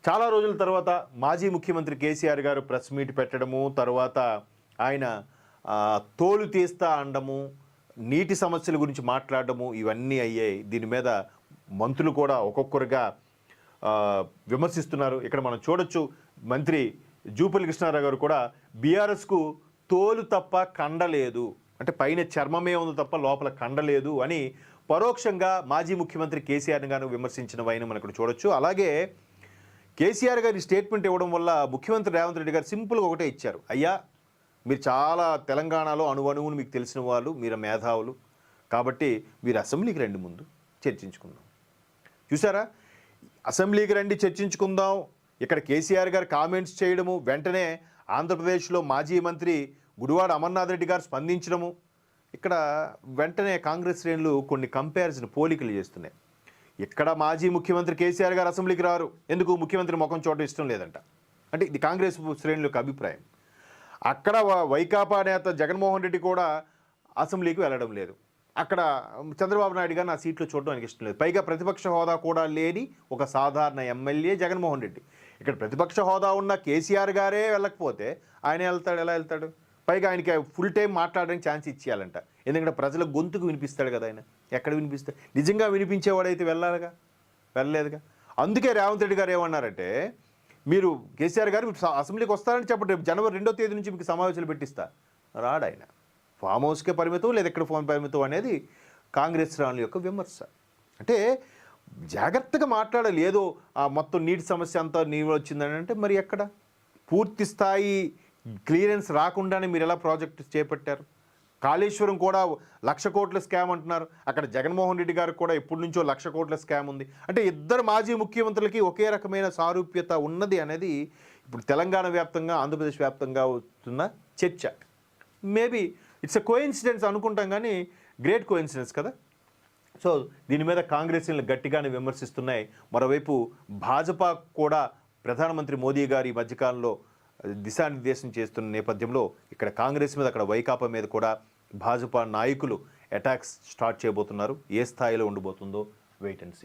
చాలా రోజుల తర్వాత మాజీ ముఖ్యమంత్రి కేసీఆర్ గారు ప్రెస్ మీట్ పెట్టడము, తర్వాత ఆయన తోలు తీస్తా అనడము, నీటి సమస్యల గురించి మాట్లాడడము ఇవన్నీ అయ్యాయి. దీని మీద మంత్రులు కూడా ఒక్కొక్కరుగా విమర్శిస్తున్నారు. ఇక్కడ మనం చూడొచ్చు, మంత్రి జూపల్లి కృష్ణారావు గారు కూడా బీఆర్ఎస్కు తోలు తప్ప కండలేదు, అంటే పైన చర్మమే ఉంది తప్ప లోపల కండలేదు అని పరోక్షంగా మాజీ ముఖ్యమంత్రి కేసీఆర్ గారు విమర్శించిన వైన మనం ఇక్కడ చూడొచ్చు. అలాగే కేసీఆర్ గారి స్టేట్మెంట్ ఇవ్వడం వల్ల ముఖ్యమంత్రి రేవంత్ రెడ్డి గారు సింపుల్గా ఒకటే ఇచ్చారు, అయ్యా మీరు చాలా తెలంగాణలో అణువణువును మీకు తెలిసిన వాళ్ళు, మీరు మేధావులు, కాబట్టి మీరు అసెంబ్లీకి రండి, ముందు చర్చించుకుందాం. చూసారా, అసెంబ్లీకి రండి చర్చించుకుందాం. ఇక్కడ కేసీఆర్ గారు కామెంట్స్ చేయడము, వెంటనే ఆంధ్రప్రదేశ్లో మాజీ మంత్రి గుడివాడ అమర్నాథ్ రెడ్డి గారు స్పందించడము, ఇక్కడ వెంటనే కాంగ్రెస్ శ్రేణులు కొన్ని కంపారిజన్ పోలికలు చేస్తున్నాయి. ఇక్కడ మాజీ ముఖ్యమంత్రి కేసీఆర్ గారు అసెంబ్లీకి రారు, ఎందుకు, ముఖ్యమంత్రి ముఖం చూడడం ఇష్టం లేదంట, అంటే ఇది కాంగ్రెస్ శ్రేణుల యొక్క అభిప్రాయం. అక్కడ వైకాపా నేత జగన్మోహన్ రెడ్డి కూడా అసెంబ్లీకి వెళ్ళడం లేదు, అక్కడ చంద్రబాబు నాయుడు గారు నా సీట్లో చూడడానికి ఇష్టం లేదు. పైగా ప్రతిపక్ష హోదా కూడా లేని ఒక సాధారణ ఎమ్మెల్యే జగన్మోహన్ రెడ్డి, ఇక్కడ ప్రతిపక్ష హోదా ఉన్న కేసీఆర్ గారే వెళ్ళకపోతే ఆయన వెళ్తాడు, ఎలా వెళ్తాడు? పైగా ఆయనకి ఫుల్ టైం మాట్లాడడానికి ఛాన్స్ ఇచ్చేయాలంట, ఎందుకంటే ప్రజల గొంతుకు వినిపిస్తాడు కదా ఆయన. ఎక్కడ వినిపిస్తాడు? నిజంగా వినిపించేవాడైతే వెళ్ళాలిగా, వెళ్ళలేదుగా. అందుకే రేవంత్ రెడ్డి గారు ఏమన్నారంటే, మీరు కేసీఆర్ గారు అసెంబ్లీకి వస్తారని చెప్పండి, రేపు జనవరి 2వ తేదీ నుంచి మీకు సమావేశాలు పెట్టిస్తా. రాడు ఆయన, ఫామ్ హౌస్కే పరిమితం, లేదా ఎక్కడ ఫోన్ పరిమితం అనేది కాంగ్రెస్ శ్రేణుల యొక్క విమర్శ. అంటే జాగ్రత్తగా మాట్లాడాలి. ఏదో మొత్తం నీటి సమస్య అంతా నీరు వచ్చిందని అంటే మరి ఎక్కడ పూర్తి స్థాయి క్లియరెన్స్ రాకుండానే మీరు ఎలా ప్రాజెక్టు చేపట్టారు? కాళేశ్వరం కూడా 1,00,000 కోట్ల స్కామ్ అంటున్నారు, అక్కడ జగన్మోహన్ రెడ్డి గారికి కూడా ఎప్పటి నుంచో 1,00,000 కోట్ల స్కామ్ ఉంది. అంటే ఇద్దరు మాజీ ముఖ్యమంత్రులకి ఒకే రకమైన సారూప్యత ఉన్నది అనేది ఇప్పుడు తెలంగాణ వ్యాప్తంగా, ఆంధ్రప్రదేశ్ వ్యాప్తంగా వస్తున్న చర్చ. మేబీ ఇట్స్ ఎ కోఇన్సిడెన్స్ అనుకుంటాం, కానీ గ్రేట్ కోఇన్సిడెన్స్ కదా. సో దీని మీద కాంగ్రెస్ గట్టిగానే విమర్శిస్తున్నాయి. మరోవైపు భాజపా కూడా ప్రధానమంత్రి మోదీ గారు ఈ మధ్యకాలంలో దిశానిర్దేశం చేస్తున్న నేపథ్యంలో ఇక్కడ కాంగ్రెస్ మీద, అక్కడ వైకాపా మీద కూడా భాజపా నాయకులు అటాక్స్ స్టార్ట్ చేయబోతున్నారు. ఏ స్థాయిలో ఉండబోతుందో వెయిట్ అండ్ సీ.